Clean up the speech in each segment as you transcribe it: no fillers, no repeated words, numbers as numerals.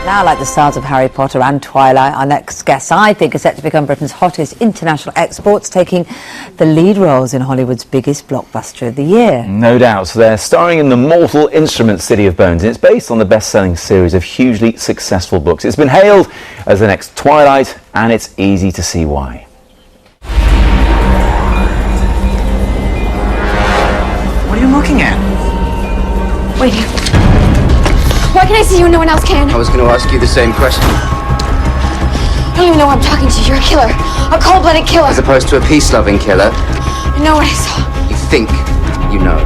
Now, like the stars of Harry Potter and Twilight, our next guests, I think, are set to become Britain's hottest international exports, taking the lead roles in Hollywood's biggest blockbuster of the year. No doubt. So they're starring in the Mortal Instruments City of Bones, and it's based on the best-selling series of hugely successful books. It's been hailed as the next Twilight, and it's easy to see why. What are you looking at? Wait here. Why can I see you and no one else can? I was going to ask you the same question. I don't even know who I'm talking to. You're a killer. A cold-blooded killer. As opposed to a peace-loving killer. I know what I saw. You think you know.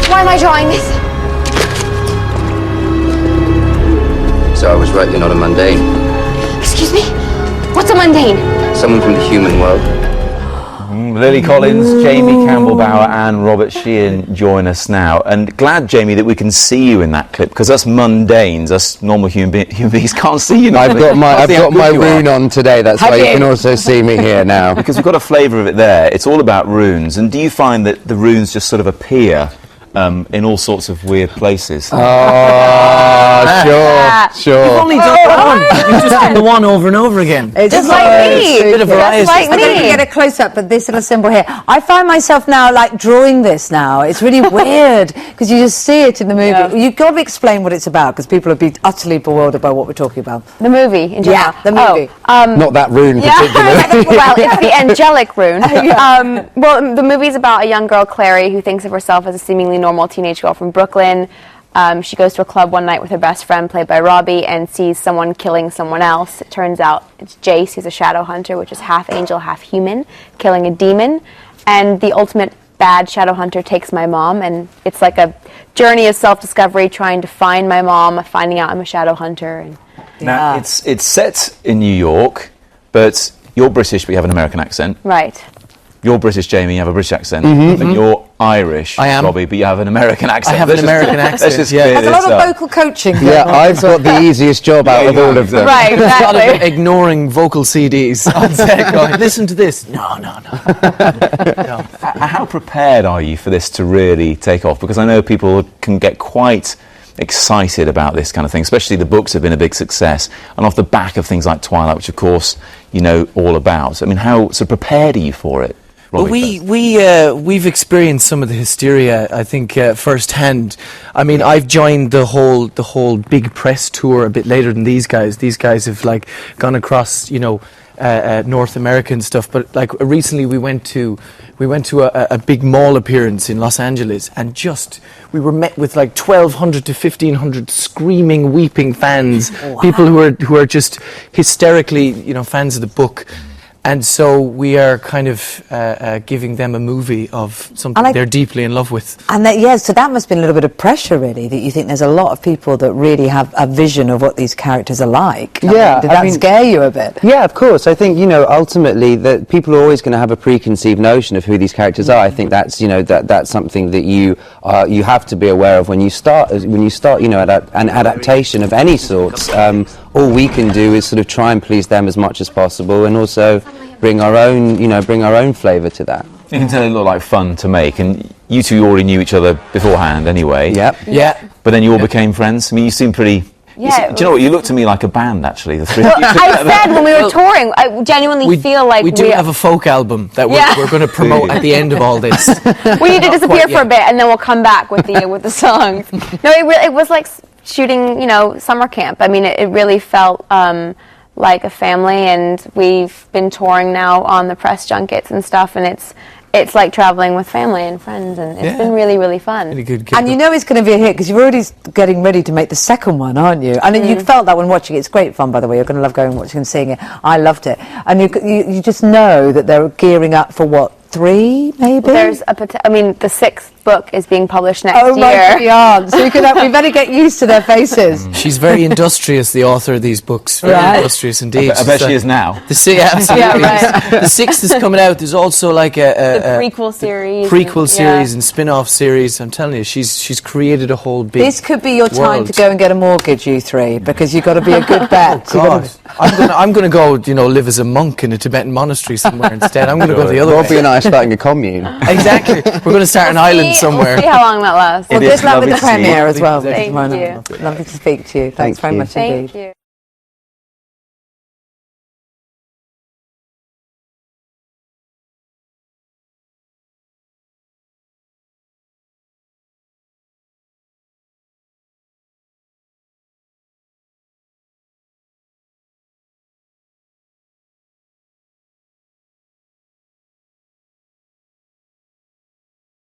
Why am I drawing this? So I was right, you're not a mundane. Excuse me? What's a mundane? Someone from the human world. Lily Collins, Jamie Campbell and Robert Sheehan join us now. And glad, Jamie, that we can see you in that clip, because us mundanes, us normal human beings, can't see you. I've got my rune on today, that's why you can also see me here now. Because we've got a flavour of it there. It's all about runes. And do you find that the runes just sort of appear in all sorts of weird places? Oh, sure. You've only done one. You've just done the one over and over again. It's Just like me. A bit of variety. Just like I think you me. get a close-up of this little symbol here. I find myself now, like, drawing this now. It's really weird, because you just see it in the movie. Yeah. You've got to explain what it's about, because people will be utterly bewildered by what we're talking about. The movie, in general. Yeah, the movie. Not that rune particularly. Well, it's the angelic rune. Well, the movie's about a young girl, Clary, who thinks of herself as a seemingly normal teenage girl from Brooklyn. She goes to a club one night with her best friend, played by Robbie, and sees someone killing someone else. It turns out it's Jace, who's a shadow hunter, which is half angel, half human, killing a demon. And the ultimate bad shadow hunter takes my mom, and it's like a journey of self-discovery, trying to find my mom, finding out I'm a shadow hunter. And Now, it's set in New York, but you're British, but you have an American accent. right. You're British, Jamie, you have a British accent. And you're Irish, I am. Robbie, but you have an American accent. I have an American accent, Let's just yeah. clear There's a this lot of up. vocal coaching. Yeah, I've got the easiest job out of all of them. Right, A lot of exactly. ignoring vocal CDs on set, going, listen to this. No. How prepared are you for this to really take off? Because I know people can get quite excited about this kind of thing, especially the books have been a big success, and off the back of things like Twilight, which of course you know all about. I mean, how so prepared are you for it? Well, Robbie, we've experienced some of the hysteria, I think, firsthand. I mean, I've joined the whole big press tour a bit later than these guys. These guys have like gone across, North American stuff. But like recently, we went to a big mall appearance in Los Angeles, and we were met with like 1,200 to 1,500 screaming, weeping fans, people who are just hysterically, fans of the book. And so we are kind of giving them a movie of something they're deeply in love with. And so that must be a little bit of pressure, really, that you think there's a lot of people that really have a vision of what these characters are like. Did that scare you a bit? Yeah, of course. I think, ultimately that people are always going to have a preconceived notion of who these characters are. I think that's, that's something that you have to be aware of when you start, an adaptation of any sorts. All we can do is sort of try and please them as much as possible, and also bring our own flavour to that. you can tell it looked like fun to make, and you two already knew each other beforehand anyway. Yep. Yeah. But then you all became friends. I mean, you seem pretty. Yeah, Do you know what? You look to me like a band, actually. The three. Well, I said when we were touring, I genuinely feel like we do have a folk album that we're going to promote at the end of all this. We need to disappear for a bit, and then we'll come back with the songs. No, it was like shooting, summer camp. I mean, it really felt like a family, and we've been touring now on the press junkets and stuff, and it's like traveling with family and friends, and it's been really, really fun. Really good and you know it's going to be a hit because you're already getting ready to make the second one, aren't you? And you felt that when watching it. It's great fun, by the way. You're going to love going and watching and seeing it. I loved it. And you just know that they're gearing up for what, 3 maybe? There's the 6th book is being published next year. Oh my God! So we better get used to their faces. She's very industrious, the author of these books. Very industrious indeed. I bet she is now. Absolutely. The 6th is coming out. There's also like the prequel series. And spin-off series. I'm telling you, she's created a whole big This could be your time world. to go and get a mortgage, you three, because you've got to be a good bet. God, I'm going to go, live as a monk in a Tibetan monastery somewhere instead. I'm going to go the other way. Robbie and I are starting a commune. Exactly. We're going to start an island somewhere. We'll see how long that lasts. Well, It is good luck with lovely the to see you. premiere as well. Thank Mrs. Ronan. you. Lovely to speak to you. Thanks very much Thank indeed. you.